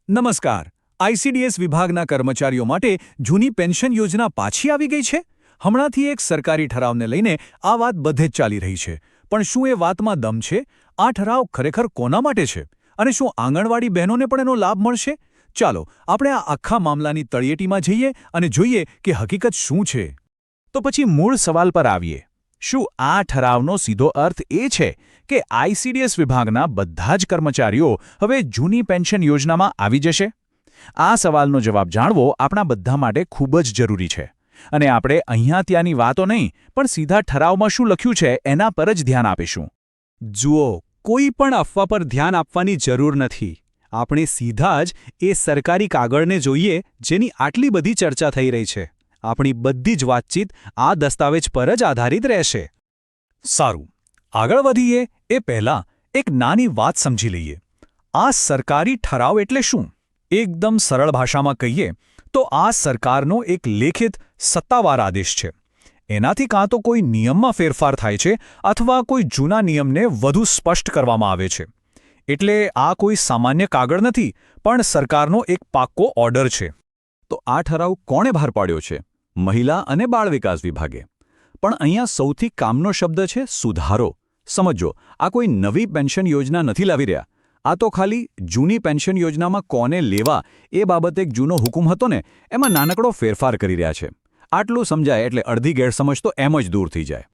નમસ્કાર. આઈસીડીએસ વિભાગના કર્મચારીઓ માટે જૂની પેન્શન યોજના પાછી આવી ગઈ છે. હમણાંથી એક સરકારી ઠરાવને લઈને આ વાત બધે જ ચાલી રહી છે. પણ શું એ વાતમાં દમ છે? આ ઠરાવ ખરેખર કોના માટે છે? અને શું આંગણવાડી બહેનોને પણ એનો લાભ મળશે? ચાલો આપણે આ આખા મામલાની તળિયેટીમાં જઈએ અને જોઈએ કે હકીકત શું છે. તો પછી મૂળ સવાલ પર આવીએ. શું આ ઠરાવનો સીધો અર્થ એ છે કે આઈસીડીએસ વિભાગના બધા જ કર્મચારીઓ હવે જૂની પેન્શન યોજનામાં આવી જશે? આ સવાલનો જવાબ જાણવો આપણા બધા માટે ખૂબ જ જરૂરી છે. અને આપણે અહીંયા ત્યાંની વાતો નહીં, પણ સીધા ઠરાવમાં શું લખ્યું છે એના પર જ ધ્યાન આપીશું. જુઓ, કોઈ પણ અફવા પર ધ્યાન આપવાની જરૂર નથી. આપણે સીધા જ એ સરકારી કાગળને જોઈએ જેની આટલી બધી ચર્ચા થઈ રહી છે. આપણી બધી જ વાતચીત આ દસ્તાવેજ પર જ આધારિત રહેશે. સારું, આગળ વધીએ એ પહેલાં એક નાની વાત સમજી લઈએ. આ સરકારી ઠરાવ એટલે શું? એકદમ સરળ ભાષામાં કહીએ તો આ સરકારનો એક લેખિત સત્તાવાર આદેશ છે. એનાથી કાં તો કોઈ નિયમમાં ફેરફાર થાય છે અથવા કોઈ જૂના નિયમને વધુ સ્પષ્ટ કરવામાં આવે છે. એટલે આ કોઈ સામાન્ય કાગળ નથી, પણ સરકારનો એક પાક્કો ઓર્ડર છે. તો આ ઠરાવ કોણે બહાર પાડ્યો છે? મહિલા અને બાળ વિકાસ વિભાગે. પણ અહીંયા સૌથી કામનો શબ્દ છે સુધારો. સમજો, આ કોઈ નવી પેન્શન યોજના નથી લાવી રહ્યા. આ તો ખાલી જૂની પેન્શન યોજનામાં કોને લેવા એ બાબતે એક જૂનો હુકમ હતો ને, એમાં નાનકડો ફેરફાર કરી રહ્યા છે. આટલું સમજાય એટલે અડધી ગેરસમજ તો એમ જ દૂર થઈ જાય.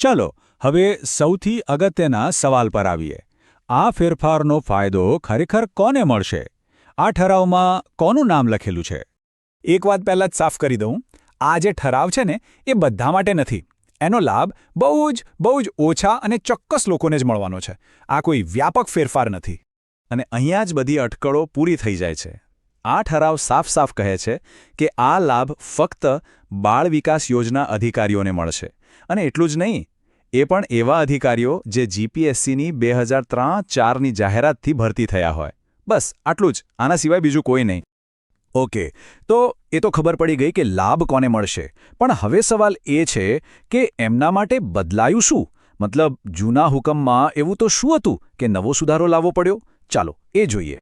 ચાલો હવે સૌથી અગત્યના સવાલ પર આવીએ. આ ફેરફારનો ફાયદો ખરેખર કોને મળશે? આ ઠરાવમાં કોનું નામ લખેલું છે? એક વાત પહેલાં જ સાફ કરી દઉં, આ જે ઠરાવ છે ને એ બધા માટે નથી. એનો લાભ બહુ જ ઓછા અને ચોક્કસ લોકોને જ મળવાનો છે. આ કોઈ વ્યાપક ફેરફાર નથી. અને અહીંયા જ બધી અટકળો પૂરી થઈ જાય છે. આ ઠરાવ સાફ કહે છે કે આ લાભ ફક્ત બાળ વિકાસ યોજના અધિકારીઓને મળશે. અને એટલું જ નહીં, એ પણ એવા અધિકારીઓ જે જીપીએસસીની 2003-04ની જાહેરાતથી ભરતી થયા હોય. બસ આટલું જ, આના સિવાય બીજું કોઈ નહીં. ઓકે, તો એ તો ખબર પડી ગઈ કે લાભ કોને મળશે. પણ હવે સવાલ એ છે કે એમના માટે બદલાયું શું? મતલબ જૂના હુકમમાં એવું તો શું હતું કે નવો સુધારો લાવવો પડ્યો? ચાલો એ જોઈએ.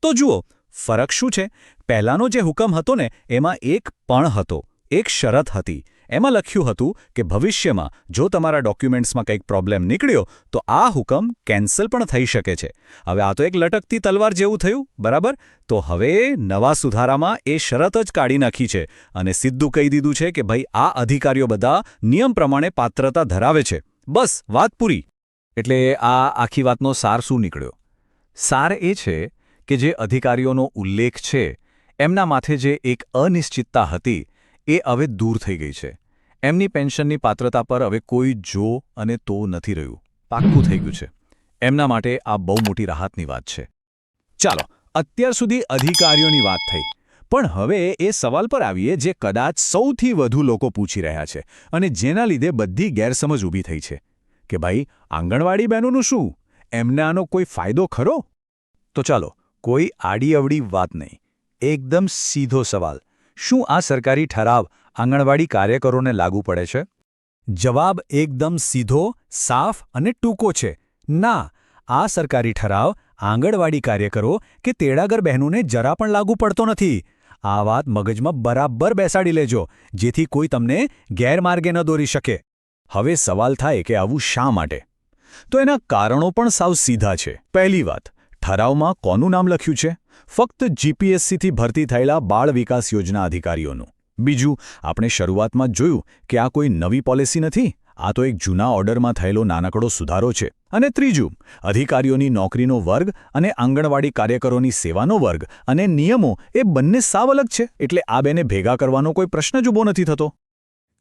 તો જુઓ, ફરક શું છે? પહેલાંનો જે હુકમ હતો ને એમાં એક પણ હતો, એક શરત હતી. એમાં લખ્યું હતું કે ભવિષ્યમાં જો તમારા ડોક્યુમેન્ટ્સમાં કંઈક પ્રોબ્લેમ નીકળ્યો તો આ હુકમ કેન્સલ પણ થઈ શકે છે. હવે આ તો એક લટકતી તલવાર જેવું થયું, બરાબર? તો હવે નવા સુધારામાં એ શરત જ કાઢી નાખી છે અને સીધું કહી દીધું છે કે ભાઈ આ અધિકારીઓ બધા નિયમ પ્રમાણે પાત્રતા ધરાવે છે. બસ વાત પૂરી. એટલે આ આખી વાતનો સાર શું નીકળ્યો? સાર એ છે કે જે અધિકારીઓનો ઉલ્લેખ છે એમના માથે જે એક અનિશ્ચિતતા હતી એ હવે દૂર થઈ ગઈ છે. એમની પેન્શનની પાત્રતા પર હવે કોઈ જો અને તો નથી રહ્યું. પાક્કું થઈ ગયું છે. એમના માટે આ બહુ મોટી રાહતની વાત છે. ચાલો, અત્યાર સુધી અધિકારીઓની વાત થઈ. પણ હવે એ સવાલ પર આવીએ જે કદાચ સૌથી વધુ લોકો પૂછી રહ્યા છે અને જેના લીધે બધી ગેરસમજ ઊભી થઈ છે કે ભાઈ આંગણવાડી બહેનોનું શું? એમને આનો કોઈ ફાયદો ખરો? તો ચાલો, કોઈ આડીઅવડી વાત નહીં, એકદમ સીધો સવાલ. શું આ સરકારી ઠરાવ આંગણવાડી કાર્યકરોને લાગુ પડે છે? જવાબ એકદમ સીધો, સાફ અને ટૂંકો છે. ના, આ સરકારી ઠરાવ આંગણવાડી કાર્યકરો કે તેડાગર બહેનોને જરા પણ લાગુ પડતો નથી. આ વાત મગજમાં બરાબર બેસાડી લેજો, જેથી કોઈ તમને ગેરમાર્ગે ન દોરી શકે. હવે સવાલ થાય કે આવું શા માટે? તો એના કારણો પણ સાવ સીધા છે. પહેલી વાત, ઠરાવમાં કોનું નામ લખ્યું છે? ફક્ત જીપીએસસીથી ભરતી થયેલા બાળ વિકાસ યોજના અધિકારીઓનું. બીજું, આપણે શરૂઆતમાં જ જોયું કે આ કોઈ નવી પોલિસી નથી. આ તો એક જૂના ઓર્ડરમાં થયેલો નાનકડો સુધારો છે. અને ત્રીજું, અધિકારીઓની નોકરીનો વર્ગ અને આંગણવાડી કાર્યકરોની સેવાનો વર્ગ અને નિયમો એ બંને સાવ અલગ છે. એટલે આ બેને ભેગા કરવાનો કોઈ પ્રશ્ન જ ઊભો નથી થતો.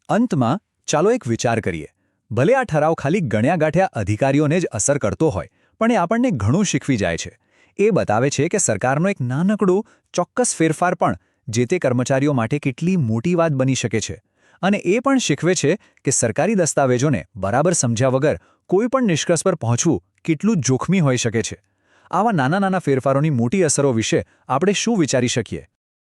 અંતમાં ચાલો એક વિચાર કરીએ. ભલે આ ઠરાવ ખાલી ગણ્યા ગાંઠ્યા અધિકારીઓને જ અસર કરતો હોય, પણ એ આપણને ઘણું શીખવી જાય છે. એ બતાવે છે કે સરકારનો એક નાનકડું ચોક્કસ ફેરફાર પણ જે તે કર્મચારીઓ માટે કેટલી મોટી વાત બની શકે છે. અને એ પણ શીખવે છે કે સરકારી દસ્તાવેજોને બરાબર સમજ્યા વગર કોઈ પણ નિષ્કર્ષ પર પહોંચવું કેટલું જોખમી હોઈ શકે છે. આવા નાના ફેરફારોની મોટી અસરો વિશે આપણે શું વિચારી શકીએ?